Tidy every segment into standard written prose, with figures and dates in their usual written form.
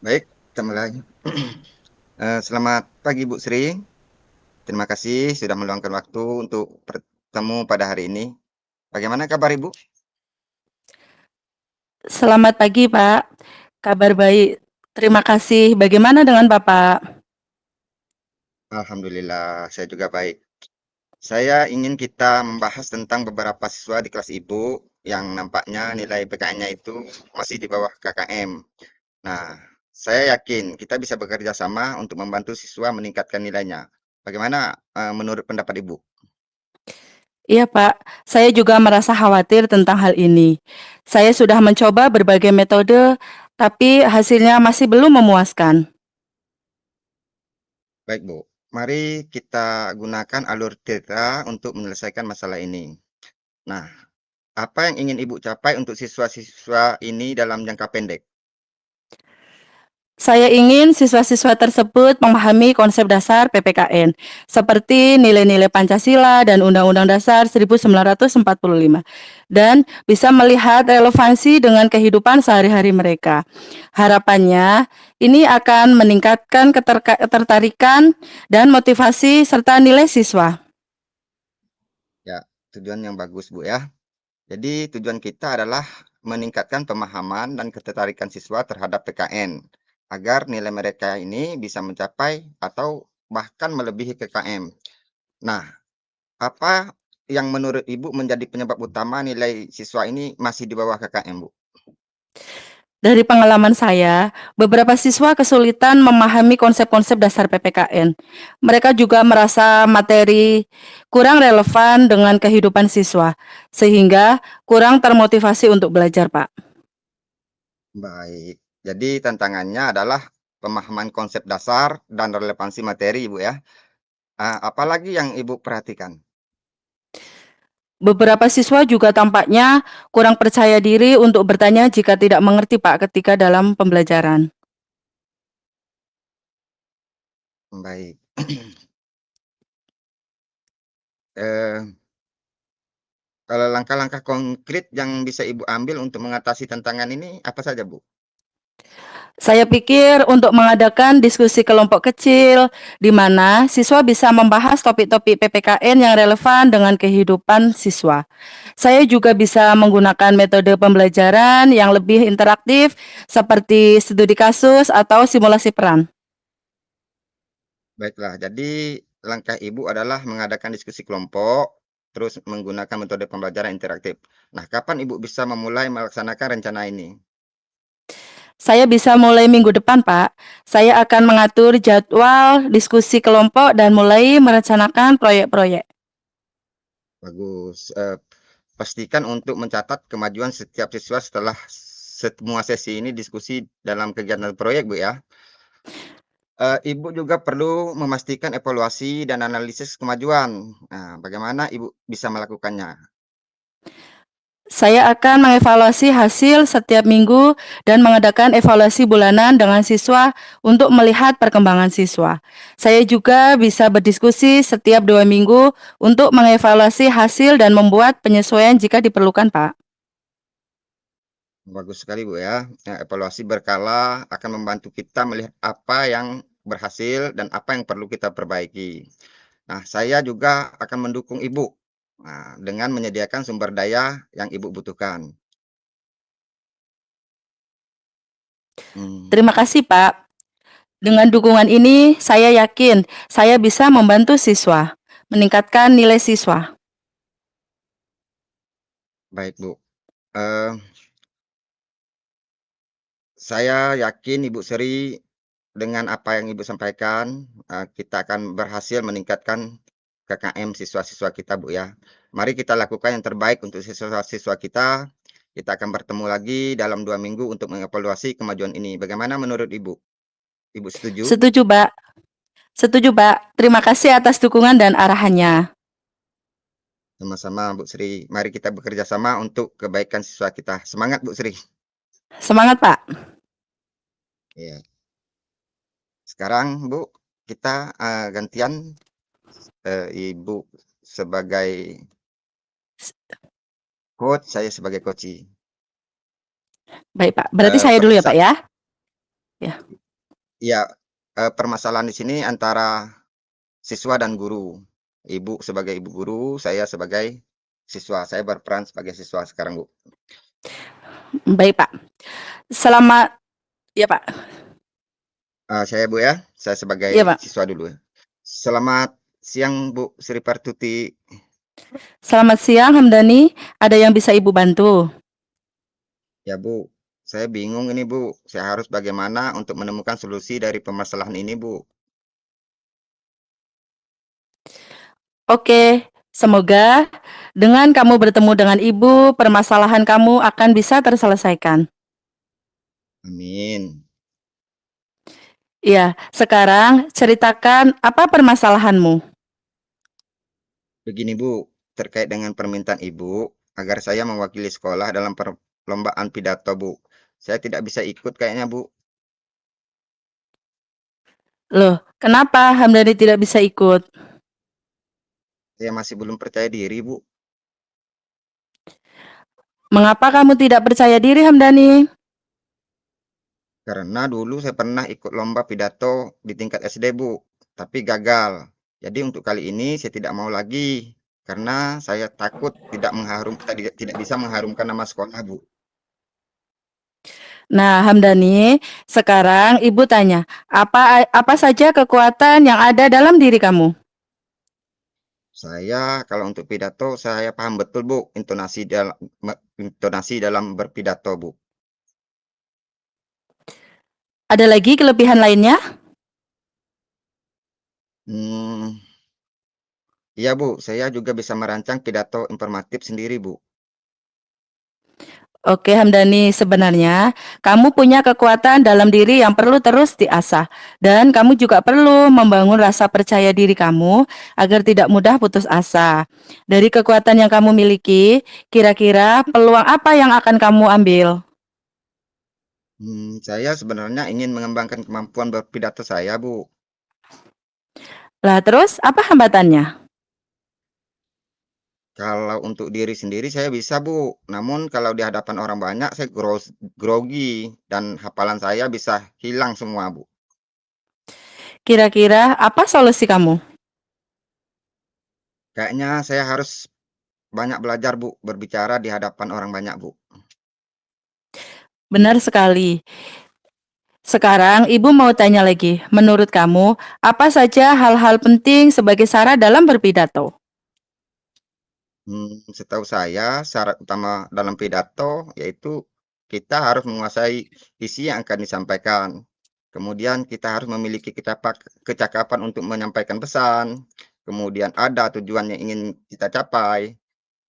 Baik, kita mulai. Selamat pagi Bu Sri. Terima kasih sudah meluangkan waktu untuk bertemu pada hari ini. Bagaimana kabar Ibu? Selamat pagi, Pak. Kabar baik. Terima kasih. Bagaimana dengan Bapak? Alhamdulillah, saya juga baik. Saya ingin kita membahas tentang beberapa siswa di kelas Ibu yang nampaknya nilai PKN-nya itu masih di bawah KKM. Nah, saya yakin kita bisa bekerja sama untuk membantu siswa meningkatkan nilainya. Bagaimana menurut pendapat Ibu? Iya, Pak. Saya juga merasa khawatir tentang hal ini. Saya sudah mencoba berbagai metode, tapi hasilnya masih belum memuaskan. Baik, Bu. Mari kita gunakan alur cerita untuk menyelesaikan masalah ini. Nah, apa yang ingin Ibu capai untuk siswa-siswa ini dalam jangka pendek? Saya ingin siswa-siswa tersebut memahami konsep dasar PPKN, seperti nilai-nilai Pancasila dan Undang-Undang Dasar 1945, dan bisa melihat relevansi dengan kehidupan sehari-hari mereka. Harapannya, ini akan meningkatkan ketertarikan dan motivasi serta nilai siswa. Ya, tujuan yang bagus, Bu ya. Jadi, tujuan kita adalah meningkatkan pemahaman dan ketertarikan siswa terhadap PKN agar nilai mereka ini bisa mencapai atau bahkan melebihi KKM. Nah, apa yang menurut Ibu menjadi penyebab utama nilai siswa ini masih di bawah KKM, Bu? Dari pengalaman saya, beberapa siswa kesulitan memahami konsep-konsep dasar PPKN. Mereka juga merasa materi kurang relevan dengan kehidupan siswa, sehingga kurang termotivasi untuk belajar, Pak. Baik. Jadi tantangannya adalah pemahaman konsep dasar dan relevansi materi, Ibu ya. Apalagi yang Ibu perhatikan? Beberapa siswa juga tampaknya kurang percaya diri untuk bertanya jika tidak mengerti, Pak, ketika dalam pembelajaran. Baik. Eee, Kalau langkah-langkah konkret yang bisa Ibu ambil untuk mengatasi tantangan ini apa saja, Bu? Saya pikir untuk mengadakan diskusi kelompok kecil, di mana siswa bisa membahas topik-topik PPKN yang relevan dengan kehidupan siswa. Saya juga bisa menggunakan metode pembelajaran yang lebih interaktif, seperti studi kasus atau simulasi peran. Baiklah, jadi langkah Ibu adalah mengadakan diskusi kelompok, terus menggunakan metode pembelajaran interaktif. Nah, kapan Ibu bisa memulai melaksanakan rencana ini? Saya bisa mulai minggu depan, Pak. Saya akan mengatur jadwal diskusi kelompok dan mulai merencanakan proyek-proyek. Bagus. Pastikan untuk mencatat kemajuan setiap siswa setelah semua sesi ini diskusi dalam kegiatan proyek, Bu, ya. Ibu juga perlu memastikan evaluasi dan analisis kemajuan. Nah, bagaimana Ibu bisa melakukannya? Saya akan mengevaluasi hasil setiap minggu dan mengadakan evaluasi bulanan dengan siswa untuk melihat perkembangan siswa. Saya juga bisa berdiskusi setiap 2 minggu untuk mengevaluasi hasil dan membuat penyesuaian jika diperlukan, Pak. Bagus sekali, Bu, ya. Evaluasi berkala akan membantu kita melihat apa yang berhasil dan apa yang perlu kita perbaiki. Nah, saya juga akan mendukung Ibu, dengan menyediakan sumber daya yang Ibu butuhkan. Mmm, Terima kasih, Pak. Dengan dukungan ini, saya yakin saya bisa membantu siswa, meningkatkan nilai siswa. Baik, Bu. Eee, saya yakin Ibu Sri dengan apa yang Ibu sampaikan, kita akan berhasil meningkatkan KKM siswa-siswa kita, Bu, ya. Mari kita lakukan yang terbaik untuk siswa-siswa kita. Kita akan bertemu lagi dalam 2 minggu untuk mengevaluasi kemajuan ini. Bagaimana menurut Ibu? Ibu setuju? Setuju, Pak. Setuju, Pak. Terima kasih atas dukungan dan arahannya. Sama-sama, Bu Sri. Mari kita bekerja sama untuk kebaikan siswa kita. Semangat, Bu Sri. Semangat, Pak. Iya. Sekarang, Bu, kita, gantian, Ibu sebagai coach, saya sebagai coachee. Baik, Pak. Berarti saya Suatu dulu ya, Pak, saat ya? Ya. Iya, permasalahan di sini antara siswa dan guru. Ibu sebagai ibu guru, saya sebagai siswa. Saya berperan sebagai siswa sekarang, Bu. Baik, Pak. Selamat ya, Pak. Saya, Bu, ya, saya sebagai Iya, Pak. siswa dulu ya. Selamat siang, Bu Sri Partuti. Selamat siang, Hamdani. Ada yang bisa Ibu bantu? Ya, Bu, saya bingung ini, Bu. Saya harus bagaimana untuk menemukan solusi dari permasalahan ini, Bu. Oke, semoga dengan kamu bertemu dengan Ibu, permasalahan kamu akan bisa terselesaikan. Amin. Iya, sekarang ceritakan apa permasalahanmu? Begini, Bu, terkait dengan permintaan Ibu agar saya mewakili sekolah dalam perlombaan pidato, Bu. Saya tidak bisa ikut kayaknya, Bu. Loh, kenapa Hamdani tidak bisa ikut? Saya masih belum percaya diri, Bu. Mengapa kamu tidak percaya diri, Hamdani? Karena dulu saya pernah ikut lomba pidato di tingkat SD, Bu, tapi gagal. Jadi untuk kali ini saya tidak mau lagi karena saya takut tidak bisa mengharumkan nama sekolah, Bu. Nah, Hamdani, sekarang Ibu tanya, apa saja kekuatan yang ada dalam diri kamu? Saya kalau untuk pidato saya paham betul, Bu, intonasi dalam berpidato, Bu. Ada lagi kelebihan lainnya? Hmm, iya, Bu, saya juga bisa merancang pidato informatif sendiri, Bu. Oke, Hamdani, sebenarnya kamu punya kekuatan dalam diri yang perlu terus diasah, dan kamu juga perlu membangun rasa percaya diri kamu agar tidak mudah putus asa. Dari kekuatan yang kamu miliki, kira-kira peluang apa yang akan kamu ambil? Saya sebenarnya ingin mengembangkan kemampuan berpidato saya, Bu. Lah, terus apa hambatannya? Kalau untuk diri sendiri saya bisa, Bu. Namun kalau di hadapan orang banyak saya grogi dan hafalan saya bisa hilang semua, Bu. Kira-kira apa solusi kamu? Kayaknya saya harus banyak belajar, Bu, berbicara di hadapan orang banyak, Bu. Benar sekali. Sekarang Ibu mau tanya lagi, menurut kamu, apa saja hal-hal penting sebagai syarat dalam berpidato? Setahu saya syarat utama dalam pidato yaitu kita harus menguasai isi yang akan disampaikan. Kemudian kita harus memiliki kecakapan untuk menyampaikan pesan. Kemudian ada tujuan yang ingin kita capai.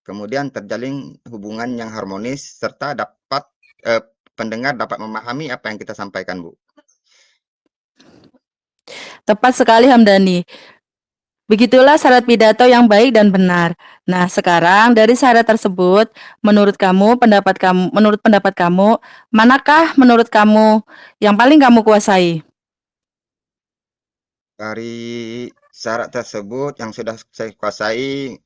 Kemudian terjalin hubungan yang harmonis serta pendengar dapat memahami apa yang kita sampaikan, Bu. Tepat sekali, Hamdani. Begitulah syarat pidato yang baik dan benar. Nah, sekarang dari syarat tersebut, menurut pendapat kamu, manakah menurut kamu yang paling kamu kuasai? Dari syarat tersebut yang sudah saya kuasai,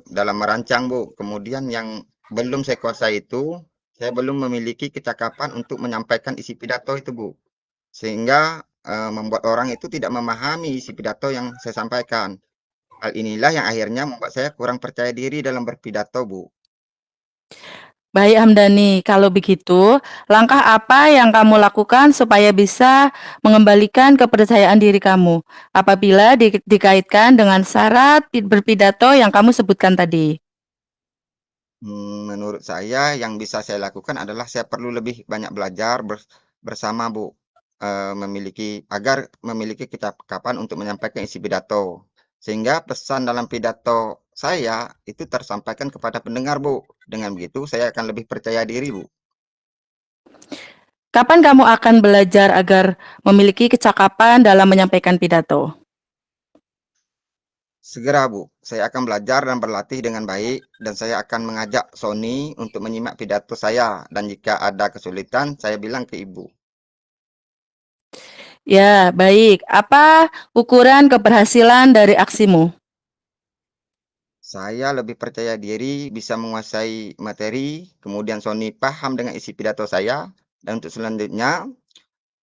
dalam merancang, Bu. Kemudian yang belum saya kuasai itu, saya belum memiliki kecakapan untuk menyampaikan isi pidato itu, Bu. Sehingga, membuat orang itu tidak memahami isi pidato yang saya sampaikan. Hal inilah yang akhirnya membuat saya kurang percaya diri dalam berpidato, Bu. Baik, Hamdani. Kalau begitu, langkah apa yang kamu lakukan supaya bisa mengembalikan kepercayaan diri kamu apabila dikaitkan dengan syarat berpidato yang kamu sebutkan tadi? Menurut saya yang bisa saya lakukan adalah saya perlu lebih banyak belajar bersama, Bu, agar memiliki kecakapan untuk menyampaikan isi pidato. Sehingga pesan dalam pidato saya itu tersampaikan kepada pendengar, Bu. Dengan begitu saya akan lebih percaya diri, Bu. Kapan kamu akan belajar agar memiliki kecakapan dalam menyampaikan pidato? Segera, Bu. Saya akan belajar dan berlatih dengan baik dan saya akan mengajak Sony untuk menyimak pidato saya dan jika ada kesulitan saya bilang ke Ibu. Ya, baik. Apa ukuran keberhasilan dari aksimu? Saya lebih percaya diri bisa menguasai materi, kemudian Sony paham dengan isi pidato saya, dan untuk selanjutnya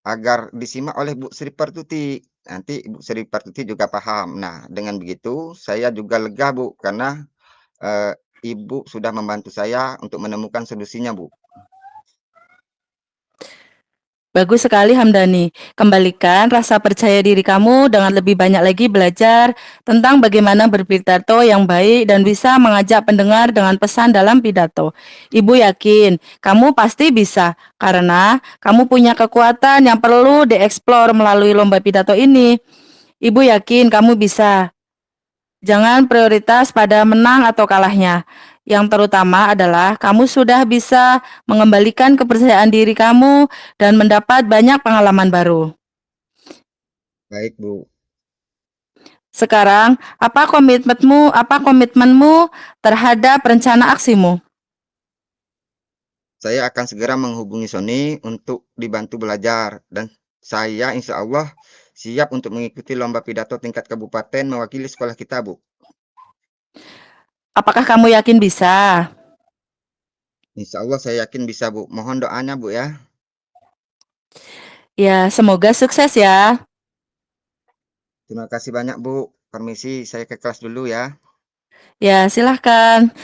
agar disimak oleh Bu Sri Pertuti. Nanti Bu Sri Pertuti juga paham. Nah, dengan begitu saya juga lega, Bu, karena, eee, Ibu sudah membantu saya untuk menemukan solusinya, Bu. Bagus sekali Hamdani. Kembalikan rasa percaya diri kamu dengan lebih banyak lagi belajar tentang bagaimana berpidato yang baik dan bisa mengajak pendengar dengan pesan dalam pidato. Ibu yakin kamu pasti bisa karena kamu punya kekuatan yang perlu dieksplor melalui lomba pidato ini. Ibu yakin kamu bisa. Jangan prioritas pada menang atau kalahnya. Yang terutama adalah kamu sudah bisa mengembalikan kepercayaan diri kamu dan mendapat banyak pengalaman baru. Baik, Bu. Sekarang, apa komitmenmu terhadap rencana aksimu? Saya akan segera menghubungi Sony untuk dibantu belajar dan saya insya Allah siap untuk mengikuti lomba pidato tingkat kabupaten mewakili sekolah kita, Bu. Apakah kamu yakin bisa? Insya Allah saya yakin bisa, Bu. Mohon doanya, Bu, ya. Ya, semoga sukses ya. Terima kasih banyak, Bu. Permisi, saya ke kelas dulu ya. Ya, silahkan.